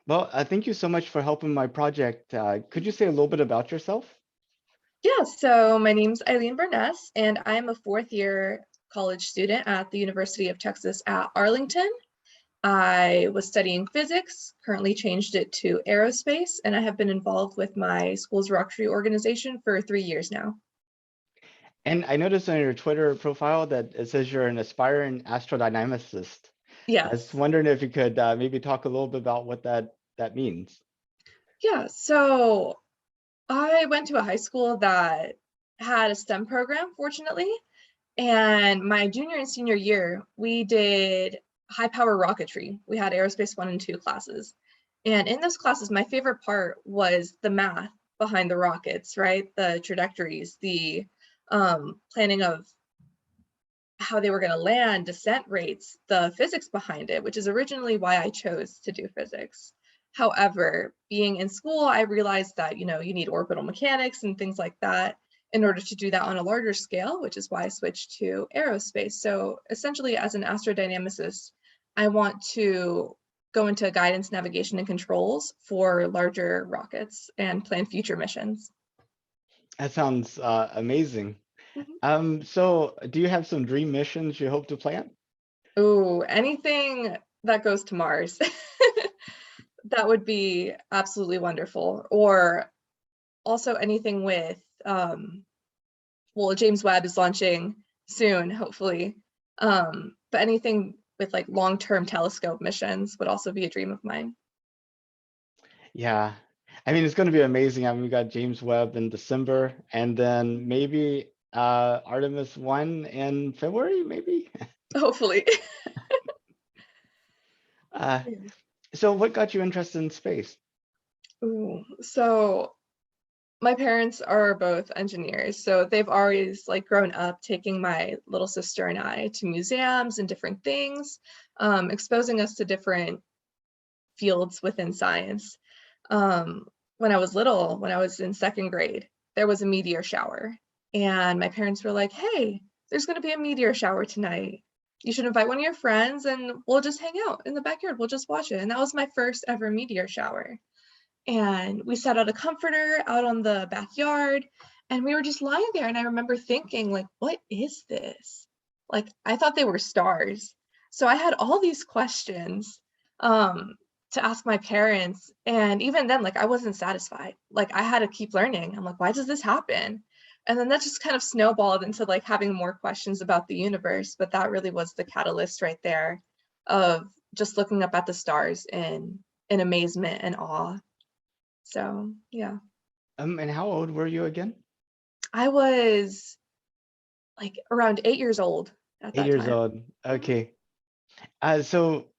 Well, thank you so much for helping my project. Could you say a little bit about yourself? Yeah, so my name's Aileen Burness, and I'm a fourth year college student at the University of Texas at Arlington. I was studying physics, currently changed it to aerospace, and I have been involved with my school's rocketry organization for 3 years now. And I noticed on your Twitter profile that it says you're an aspiring astrodynamicist. I was Yes. wondering if you could maybe talk a little bit about what that means. Yeah, so I went to a high school that had a STEM program, fortunately, and my junior and senior year, we did high power rocketry. We had aerospace 1 and 2 classes. And in those classes, my favorite part was the math behind the rockets, right? The trajectories, the planning of how they were going to land, descent rates, the physics behind it, which is originally why I chose to do physics. However, being in school, I realized that, you need orbital mechanics and things like that in order to do that on a larger scale, which is why I switched to aerospace. So essentially, as an astrodynamicist, I want to go into guidance, navigation, and controls for larger rockets and plan future missions. That sounds amazing. Mhm. So do you have some dream missions you hope to plan? Ooh, anything that goes to Mars. That would be absolutely wonderful. Or also anything with, well, James Webb is launching soon, hopefully. But anything with like long-term telescope missions would also be a dream of mine. Yeah. I mean, it's going to be amazing. I mean, we got James Webb in December, and then maybe Artemis 1 in February, maybe. Hopefully. Uh, Yeah. so what got you interested in space? Ooh, so my parents are both engineers, so they've always like grown up taking my little sister and I to museums and different things, exposing us to different fields within science. When I was little, when I was in second grade, there was a meteor shower, and my parents were like, "Hey, there's going to be a meteor shower tonight. You should invite one of your friends, and we'll just hang out in the backyard. We'll just watch it." And that was my first ever meteor shower. And we set out a comforter out on the backyard, and we were just lying there. And I remember thinking, like, what is this? Like, I thought they were stars. So I had all these questions um, to ask my parents. And even then, like, I wasn't satisfied. Like, I had to keep learning. I'm like, why does this happen? And then that just kind of snowballed into like having more questions about the universe. But that really was the catalyst right there of just looking up at the stars in amazement and awe. So, yeah. And how old were you again? I was like around 8 years old at Eight that years time. old. Mhm. Okay. So,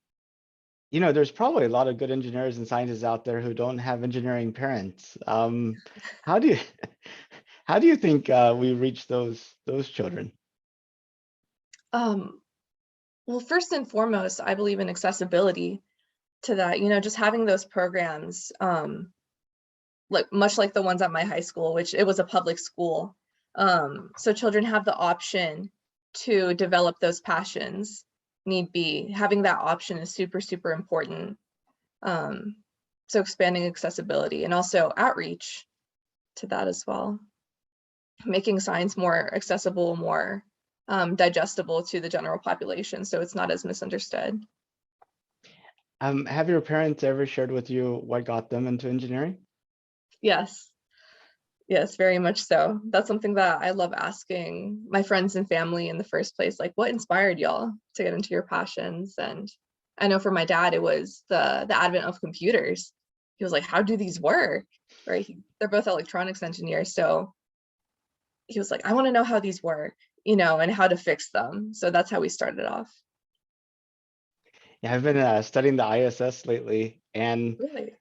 there's probably a lot of good engineers and scientists out there who don't have engineering parents. How do you how do you think we reach those children? Um, well, first and foremost, I believe in accessibility to that, just having those programs, like much like the ones at my high school, which it was a public school. So children have the option to develop those passions need be. Having that option is super, super important. Um, so expanding accessibility and also outreach to that as well. Making science more accessible, more digestible to the general population, so it's not as misunderstood. Have your parents ever shared with you what got them into engineering? Yes, yes, very much so. That's something that I love asking my friends and family in the first place, like what inspired y'all to get into your passions? And I know for my dad, it was the advent of computers. He was like, how do these work? Right? They're both electronics engineers, so he was like, I want to know how these work, and how to fix them. So that's how we started off. Yeah, I've been studying the ISS lately, and Really?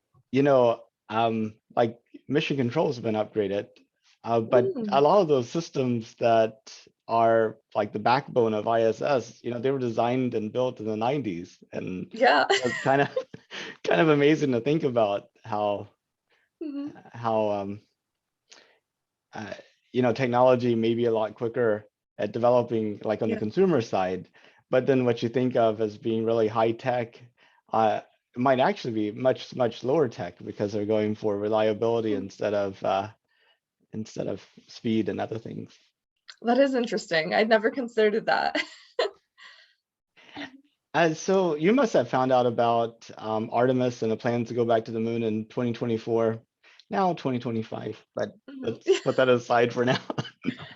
like mission control has been upgraded, but a Mm, lot of those systems that are like the backbone of ISS, they were designed and built in the 90s, and yeah. it's kind of kind of amazing to think about Mhm. how uh, technology may be a lot quicker at developing like on the Yeah. consumer side, but then what you think of as being really high tech, uh, it might actually be much lower tech because they're going for reliability Hmm. instead of speed and other things. That is interesting. I'd never considered that. So you must have found out about Artemis and the plan to go back to the moon in 2024, now 2025, but Mhm. let's put that aside for now.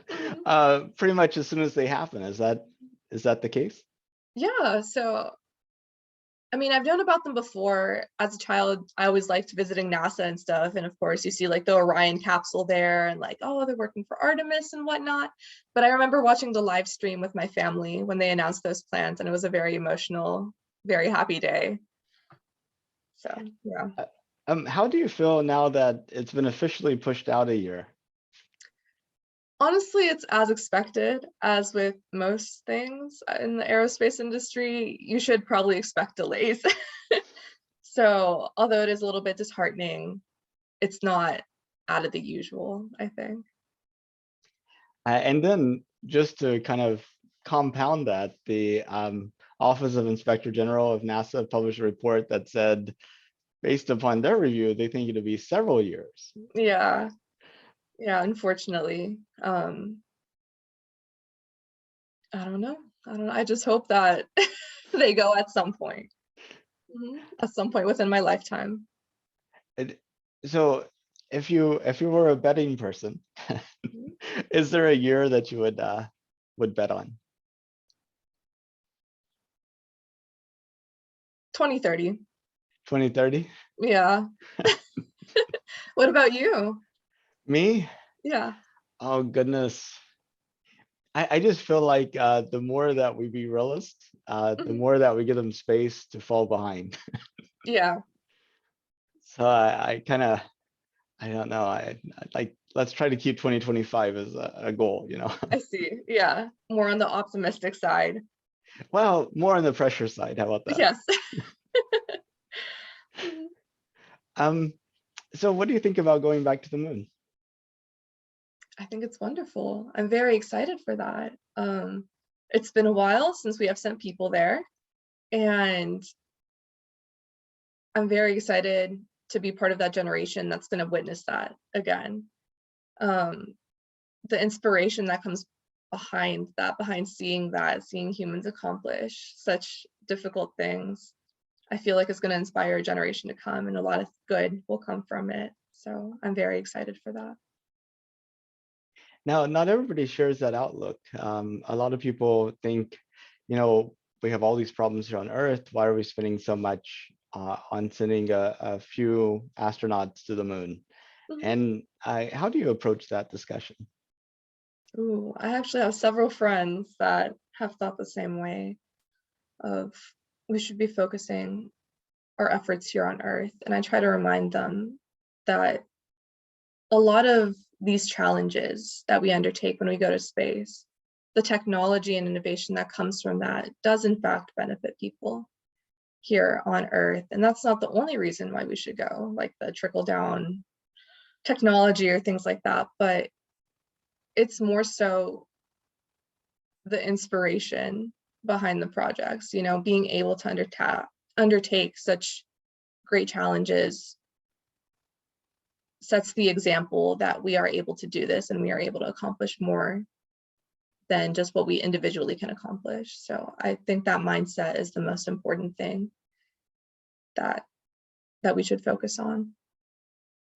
Mhm. Pretty much as soon as they happen, is that the case? Yeah, so I mean, I've known about them before. As a child, I always liked visiting NASA and stuff. And of course, you see like the Orion capsule there and like, oh, they're working for Artemis and whatnot. But I remember watching the live stream with my family when they announced those plans, and it was a very emotional, very happy day. So, yeah. Uh, how do you feel now that it's been officially pushed out a year? Honestly, it's as expected as with most things in the aerospace industry. You should probably expect delays. So, although it is a little bit disheartening, it's not out of the usual, I think. And then just to kind of compound that, the Office of Inspector General of NASA published a report that said, based upon their review, they think it'll be several years. Yeah, yeah, unfortunately. I don't know. I don't know. I just hope that they go at some point. At some point within my lifetime. It, so if you were a betting person, Mhm. is there a year that you would bet on? 2030. 2030? Yeah. What about you? Me? Yeah. Oh goodness. I just feel like the more that we be realist, the Mhm. more that we give them space to fall behind. Yeah, So I kind of I don't know. I like let's try to keep 2025 as a goal, you know. I see. Yeah. More on the optimistic side. Well, more on the pressure side. How about that? Yes. Mhm. Um, so what do you think about going back to the moon? I think it's wonderful. I'm very excited for that. It's been a while since we have sent people there, and I'm very excited to be part of that generation that's going to witness that again. Um, the inspiration that comes behind that, behind seeing that, seeing humans accomplish such difficult things, I feel like it's going to inspire a generation to come, and a lot of good will come from it. So I'm very excited for that. Now, not everybody shares that outlook. A lot of people think, you know, we have all these problems here on Earth. Why are we spending so much on sending a few astronauts to the moon? Mhm. And how do you approach that discussion? Ooh, I actually have several friends that have thought the same way of we should be focusing our efforts here on Earth. And I try to remind them that a lot of these challenges that we undertake when we go to space, the technology and innovation that comes from that does in fact benefit people here on Earth. And that's not the only reason why we should go, like the trickle down technology or things like that, but it's more so the inspiration behind the projects, being able to undertake such great challenges sets the example that we are able to do this and we are able to accomplish more than just what we individually can accomplish. So I think that mindset is the most important thing that we should focus on.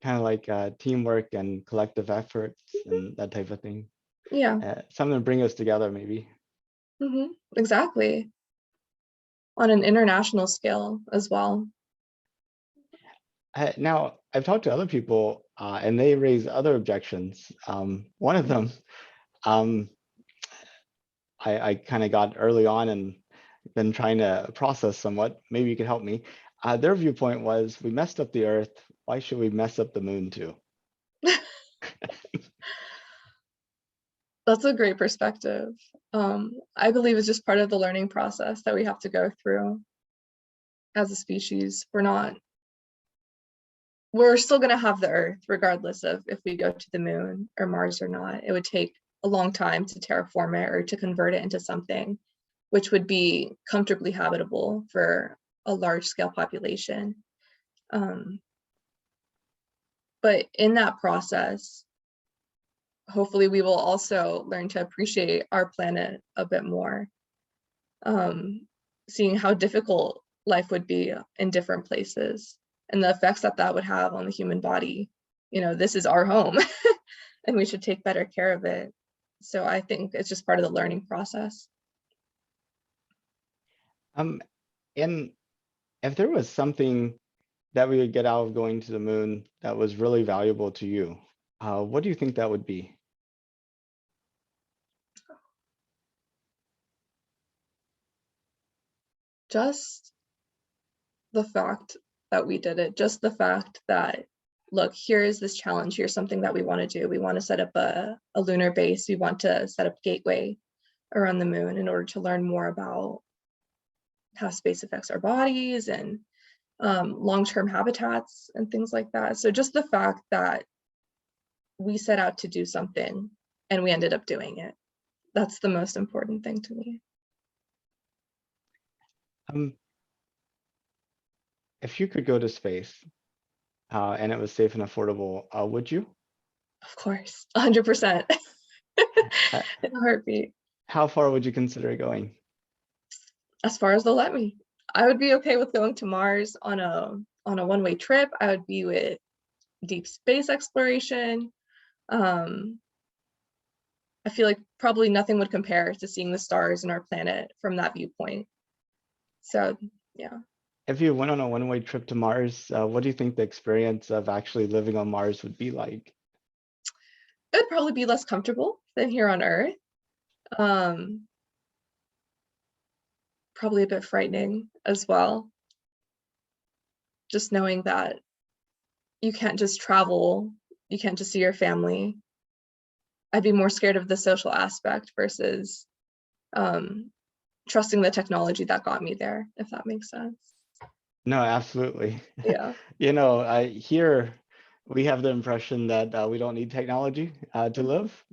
Kind of like teamwork and collective efforts and that type of thing. Yeah. Something to bring us together, maybe. Exactly. On an international scale as well. Now, I've talked to other people and they raise other objections. One of them, um, I kind of got early on and been trying to process somewhat. Maybe you could help me. Their viewpoint was we messed up the Earth. Why should we mess up the moon too? That's a great perspective. I believe it's just part of the learning process that we have to go through as a species. We're still going to have the Earth, regardless of if we go to the moon or Mars or not. It would take a long time to terraform it or to convert it into something which would be comfortably habitable for a large scale population. But in that process, hopefully we will also learn to appreciate our planet a bit more, seeing how difficult life would be in different places and the effects that that would have on the human body. This is our home and we should take better care of it. So I think it's just part of the learning process. Um, and if there was something that we would get out of going to the moon that was really valuable to you, what do you think that would be? Just the fact that we did it, just the fact that, look, here is this challenge, here's something that we want to do. We want to set up a lunar base. We want to set up Gateway around the moon in order to learn more about how space affects our bodies and long-term habitats and things like that. So just the fact that we set out to do something and we ended up doing it, that's the most important thing to me. Um, if you could go to space and it was safe and affordable, would you? Of course, 100%. Uh, In a heartbeat. how far would you consider going? As far as they'll let me. I would be okay with going to Mars on a one-way trip. I would be with deep space exploration. I feel like probably nothing would compare to seeing the stars and our planet from that viewpoint. So yeah. If you went on a one-way trip to Mars, what do you think the experience of actually living on Mars would be like? It would probably be less comfortable than here on Earth. Probably a bit frightening as well. Just knowing that you can't just travel, you can't just see your family. I'd be more scared of the social aspect versus trusting the technology that got me there, if that makes sense. No, absolutely. Yeah. Here we have the impression that we don't need technology to live.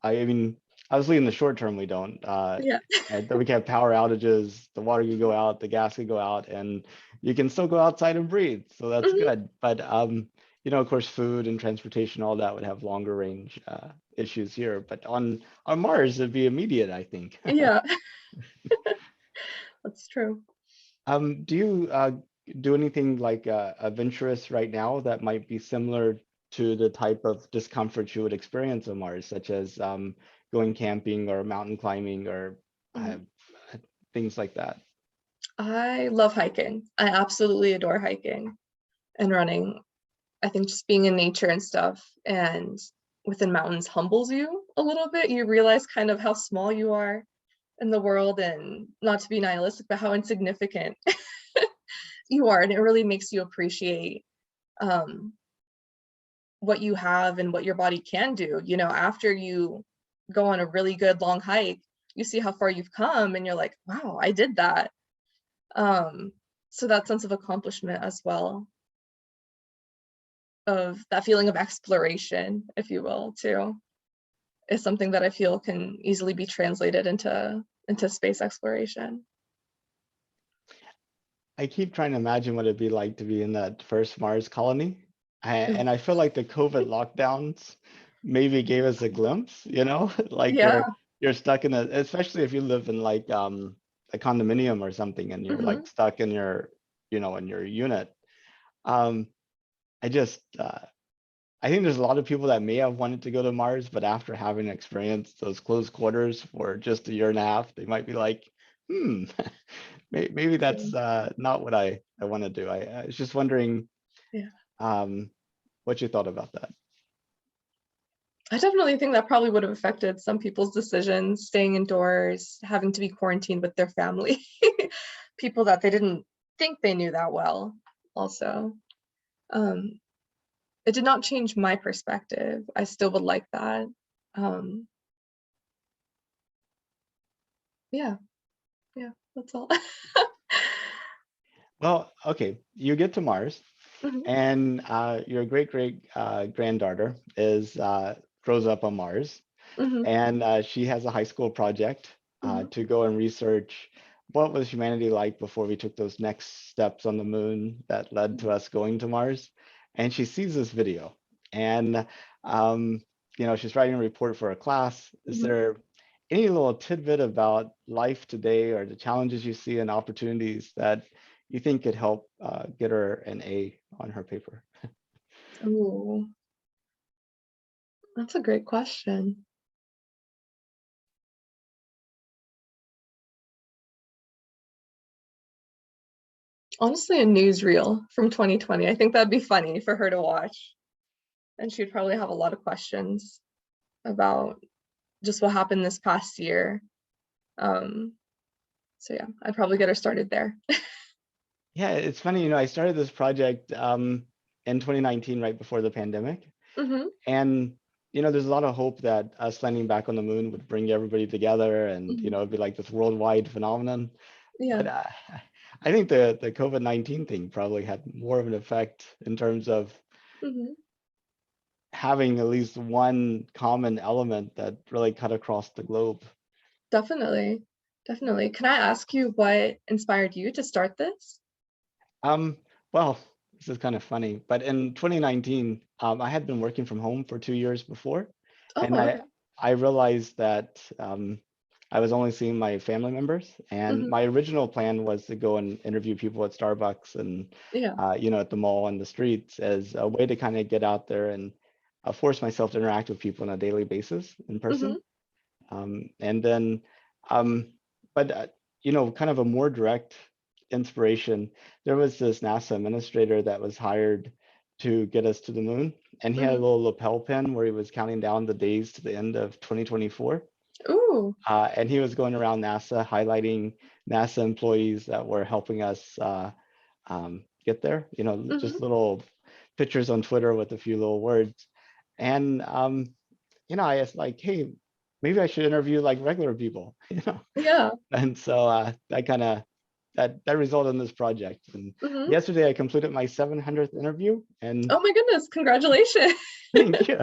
I mean, obviously in the short term we don't. Yeah. And then we can have power outages, the water could go out, the gas could go out, and you can still go outside and breathe. So that's Mhm. good. But of course, food and transportation, all that would have longer range issues here. But on Mars, it'd be immediate, I think. Yeah. That's true. Do you do anything like adventurous right now that might be similar to the type of discomfort you would experience on Mars, such as going camping or mountain climbing or uh, Mhm. things like that? I love hiking. I absolutely adore hiking and running. I think just being in nature and stuff and within mountains humbles you a little bit. You realize kind of how small you are in the world, and not to be nihilistic, but how insignificant you are. And it really makes you appreciate um, what you have and what your body can do. After you go on a really good long hike, you see how far you've come and you're like, wow, I did that. So that sense of accomplishment as well, of that feeling of exploration, if you will, too, is something that I feel can easily be translated into space exploration. I keep trying to imagine what it'd be like to be in that first Mars colony. Ooh. And I feel like the COVID lockdowns maybe gave us a glimpse, like Yeah. you're stuck in especially if you live in like a condominium or something and you're like Hmm. stuck in in your unit. Um, I just I think there's a lot of people that may have wanted to go to Mars, but after having experienced those close quarters for just a year and a half, they might be like, hmm, maybe Yeah. that's not what I want to do. I was just wondering Yeah. um, what you thought about that. I definitely think that probably would have affected some people's decisions, staying indoors, having to be quarantined with their family, people that they didn't think they knew that well, also. Um, it did not change my perspective. I still would like that. Um, yeah, yeah, that's all. Well, okay, you get to Mars, Mhm, and your great granddaughter is grows up on Mars, mhm, and she has a high school project mhm, to go and research what was humanity like before we took those next steps on the moon that led to us going to Mars. And she sees this video, and um, she's writing a report for a class. Is Mhm. there any little tidbit about life today or the challenges you see and opportunities that you think could help get her an A on her paper? Ooh, that's a great question. Honestly, a newsreel from 2020. I think that'd be funny for her to watch, and she'd probably have a lot of questions about just what happened this past year. Um, so yeah, I'd probably get her started there. Yeah, it's funny, I started this project in 2019, right before the pandemic. Hmm. And there's a lot of hope that us landing back on the moon would bring everybody together, and Hmm. it'd be like this worldwide phenomenon. Yeah. But I think the COVID-19 thing probably had more of an effect in terms of Hmm. having at least one common element that really cut across the globe. Definitely. Definitely. Can I ask you what inspired you to start this? Um, well, this is kind of funny, but in 2019, I had been working from home for 2 years before, and Oh, okay. I realized that I was only seeing my family members, and Hmm. my original plan was to go and interview people at Starbucks and Yeah. at the mall and the streets as a way to kind of get out there and force myself to interact with people on a daily basis in Hmm. person. And then, um, but kind of a more direct inspiration. There was this NASA administrator that was hired to get us to the moon, and he had a Hmm. little lapel pin where he was counting down the days to the end of 2024. Ooh. And he was going around NASA highlighting NASA employees that were helping us get there. Hmm. Just little pictures on Twitter with a few little words. And I was like, hey, maybe I should interview like regular people, Yeah. And so that kind of that resulted in this project. And Hmm. yesterday I completed my 700th interview, and Oh my goodness, congratulations. thank you.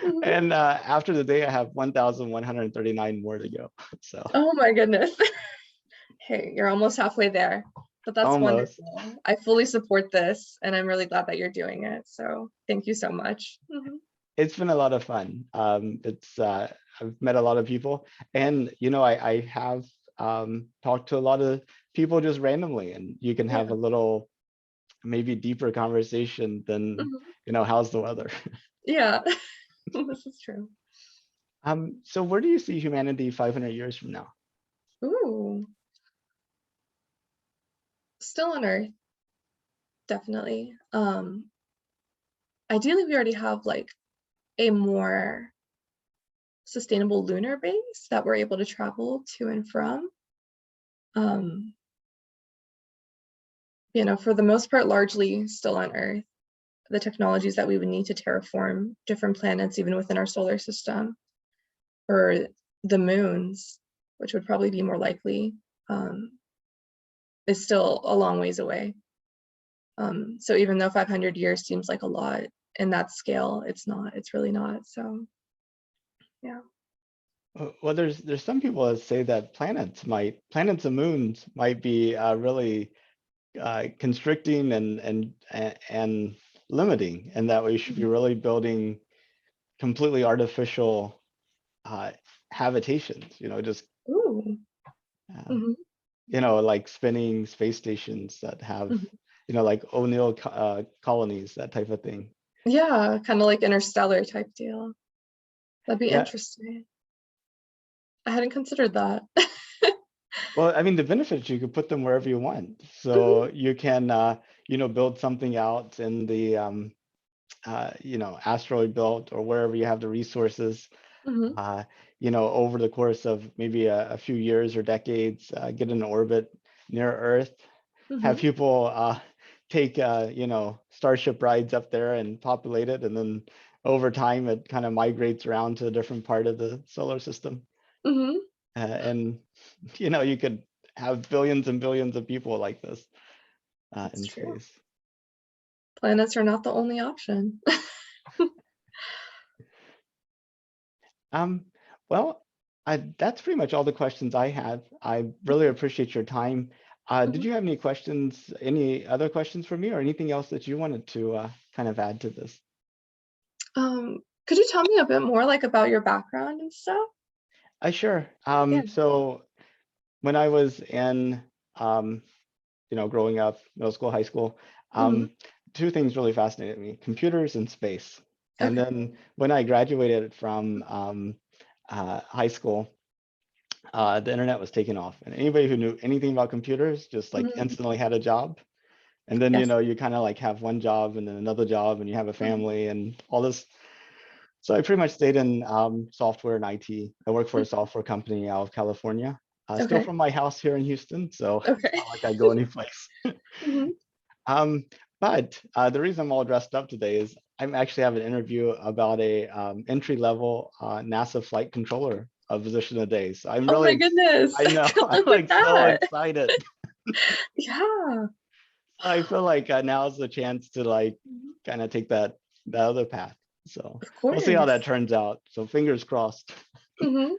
Hmm. And after the day, I have 1,139 more to go. So Oh my goodness. Hey, you're almost halfway there, but that's almost. wonderful. I fully support this, and I'm really glad that you're doing it. So thank you so much. Hmm. It's been a lot of fun. It's I've met a lot of people, and I have talked to a lot of people just randomly, and you can have Yeah. a little maybe deeper conversation than Hmm. how's the weather. Yeah. This is true. So where do you see humanity 500 years from now? Ooh, still on Earth, definitely. Ideally, we already have like a more sustainable lunar base that we're able to travel to and from. Um, for the most part, largely still on Earth. The technologies that we would need to terraform different planets, even within our solar system, or the moons, which would probably be more likely, um, is still a long ways away. So even though 500 years seems like a lot in that scale, it's not. It's really not. So yeah. Well, there's some people that say that planets and moons might be really constricting and limiting, and that we should be Mhm. really building completely artificial uh, habitations. Just Ooh. uh, Hmm. like spinning space stations that have Hmm. like O'Neill colonies, that type of thing. Yeah, kind of like interstellar type deal. That'd be Yeah. interesting. I hadn't considered that. Well, I mean, the benefits, you could put them wherever you want. Hmm. So you can, build something out in the, asteroid belt or wherever you have the resources, Hmm. uh, over the course of maybe a few years or decades, get in orbit near Earth, have Hmm. people take, starship rides up there and populate it. And then over time, it kind of migrates around to a different part of the solar system. Hmm. And you could have billions and billions of people like this That's in true. space. Planets are not the only option. Um, well, That's pretty much all the questions I have. I really appreciate your time. Did Mhm. you have any questions, any other questions for me or anything else that you wanted to kind of add to this? Could you tell me a bit more like about your background and stuff? Sure. Yeah. So when I was in, um, growing up, middle school, high school, Mhm. um, two things really fascinated me, computers and space. And Okay. then when I graduated from high school, the internet was taking off, and anybody who knew anything about computers just like Mhm. instantly had a job. And then, Yes. you kind of like have one job and then another job, and you have a Mhm. family and all this. So I pretty much stayed in software and IT. I work for a Mhm. software company out of California, still Okay. from my house here in Houston. So it's Okay. not like I go anyplace. Mhm. Um, but the reason I'm all dressed up today is I'm actually have an interview about a entry level NASA flight controller position today. So I'm Oh my really, goodness. I know, Good I'm luck with like so that. excited. Yeah. I feel like now's the chance to like Mhm. kind of take that other path. So Of we'll see how that course. turns out. So fingers crossed. Mhm.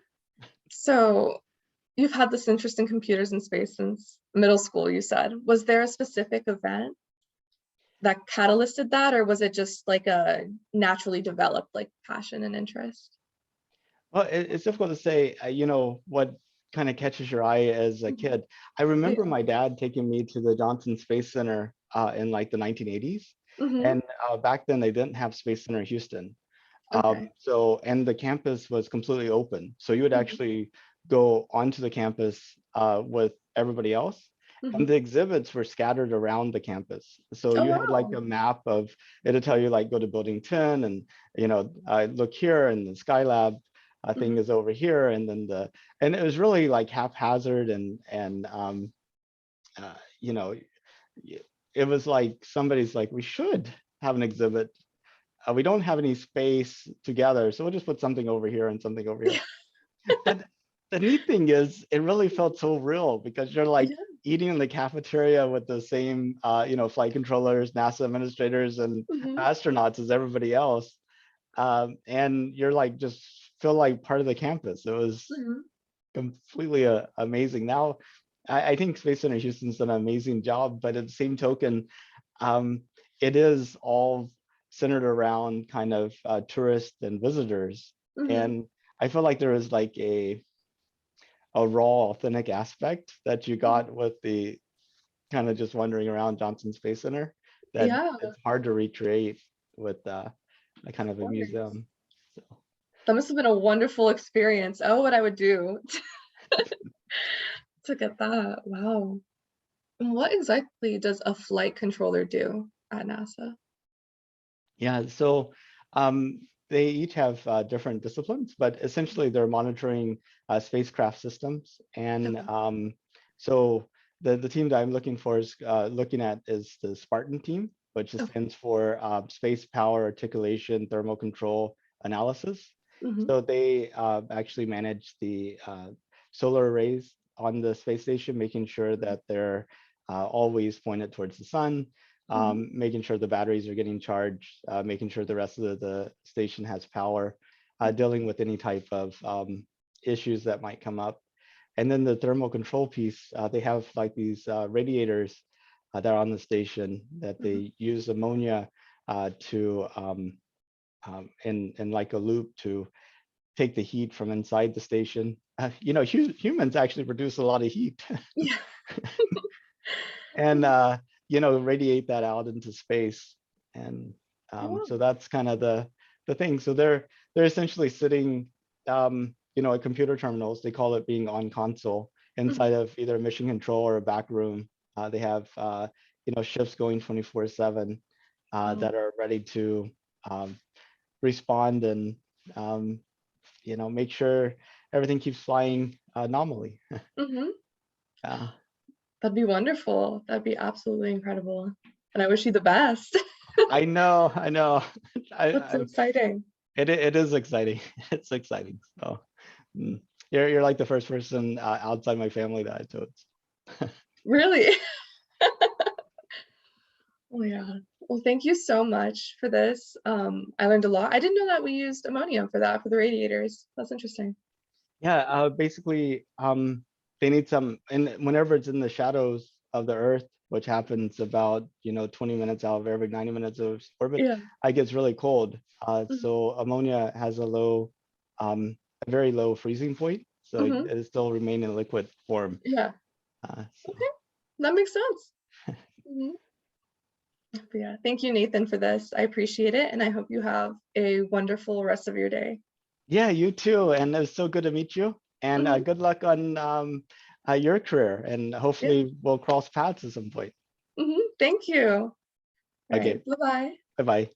So, you've had this interest in computers and space since middle school, you said. Was there a specific event that catalyzed that, or was it just like a naturally developed, like, passion and interest? Well, it's difficult to say, what kind of catches your eye as a Mhm. kid. I remember Yeah. my dad taking me to the Johnson Space Center in like the 1980s. Mhm. And back then they didn't have Space Center Houston. Okay. And the campus was completely open. So you would Mhm. actually go onto the campus with everybody else. And Mhm. the exhibits were scattered around the campus. So Oh, you had like wow. a map of, it'll tell you like go to building 10 and, look here and the Skylab thing Mhm. is over here. And it was really like haphazard uh, you know, y- it was like somebody's like, we should have an exhibit, we don't have any space together, so we'll just put something over here and something over here. Yeah. But the neat thing is, it really felt so real because you're like Yeah. eating in the cafeteria with the same, flight controllers, NASA administrators, and Mhm. astronauts as everybody else, and you're like just feel like part of the campus. It was Mhm. completely amazing. Now, I think Space Center Houston's done an amazing job, but at the same token, um, it is all centered around kind of tourists and visitors. Mhm. And I feel like there is like a raw, authentic aspect that you Mhm. got with the kind of just wandering around Johnson Space Center that Yeah, it's hard to recreate with a kind of of a course. museum. So That must have been a wonderful experience. Oh, what I would do to get that. Wow. And what exactly does a flight controller do at NASA? yeah, so they each have different disciplines, but essentially they're monitoring spacecraft systems. And Okay. so the team that I'm looking at is the Spartan Team, which Okay. stands for Space Power Articulation Thermal Control Analysis. Mhm. So they actually manage the solar arrays on the space station, making sure Mhm. that they're always pointed towards the sun, Mhm. making sure the batteries are getting charged, making sure the rest of the station has power, Mhm. dealing with any type of issues that might come up. And then the thermal control piece, they have like these radiators that are on the station that Mhm. they use ammonia to in like a loop to take the heat from inside the station. Humans actually produce a lot of heat Yeah. and radiate that out into space. And Oh, wow. so that's kind of the thing. So they're essentially sitting, at computer terminals. They call it being on console Mhm. inside of either a mission control or a back room. They have shifts going 24/7 Wow. that are ready to um, respond and make sure everything keeps flying normally. Mhm. uh, That'd be wonderful. That'd be absolutely incredible. And I wish you the best. I know. That's so I'm exciting. it is exciting. It's exciting. So mm, you're like the first person outside my family that I told. Really? Oh, yeah. Well, thank you so much for this. I learned a lot. I didn't know that we used ammonia for that, for the radiators. That's interesting. Yeah, basically, they need some, and whenever it's in the shadows of the Earth, which happens about 20 minutes out of every 90 minutes of orbit, Yeah. it gets really cold. Mhm. So ammonia has a very low freezing point, so Mhm. it still remain in liquid form. Yeah. So Okay. That makes sense. Mhm. But yeah, thank you, Nathan, for this. I appreciate it, and I hope you have a wonderful rest of your day. yeah, you too, and it was so good to meet you. And Mhm. good luck on your career, and Yeah. hopefully we'll cross paths at some point. Mhm. Thank you. All Okay, right. Bye-bye. bye bye.